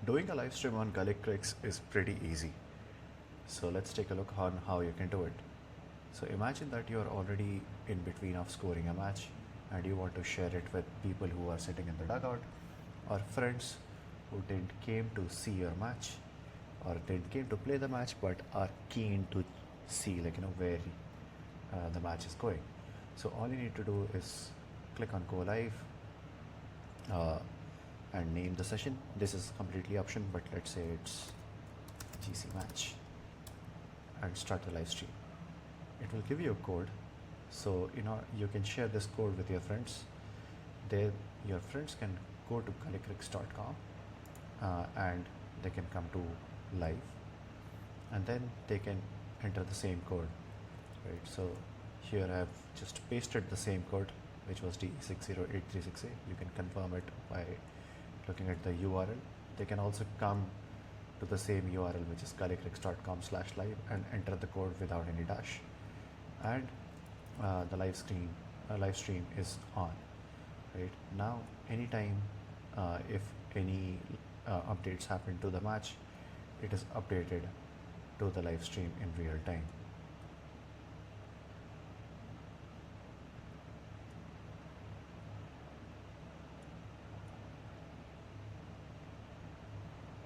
Doing a live stream on Gully Crix is pretty easy. So let's take a look on how you can do it. So imagine that you are already in between of scoring a match and you want to share it with people who are sitting in the dugout or friends who didn't came to see your match or didn't came to play the match but are keen to see where the match is going. So all you need to do is click on go live uh, and name the session. This is completely option, but let's say it's GC match and start the live stream. It will give you a code, so you can share this code with your friends. Your friends can go to gullycrix.com and they can come to live, and then they can enter the same code, right? So here I have just pasted the same code, which was D608368. You can confirm it by looking at the URL. They can also come to the same URL, which is gullycrix.com/live, and enter the code without any dash. And the live stream is on. Right now, anytime if any updates happen to the match, it is updated to the live stream in real time.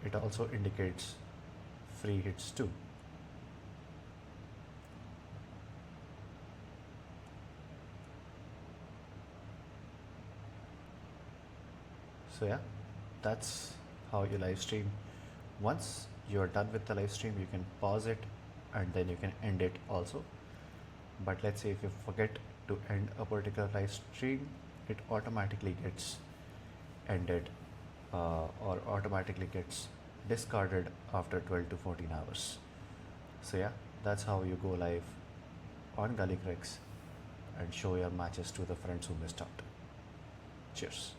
It also indicates free hits too. So yeah, that's how you live stream. Once you're done with the live stream, you can pause it and then you can end it also. But let's say if you forget to end a particular live stream, it automatically gets ended or automatically gets discarded after 12 to 14 hours. So yeah, that's how you go live on Gully Crix and show your matches to the friends who missed out. Cheers.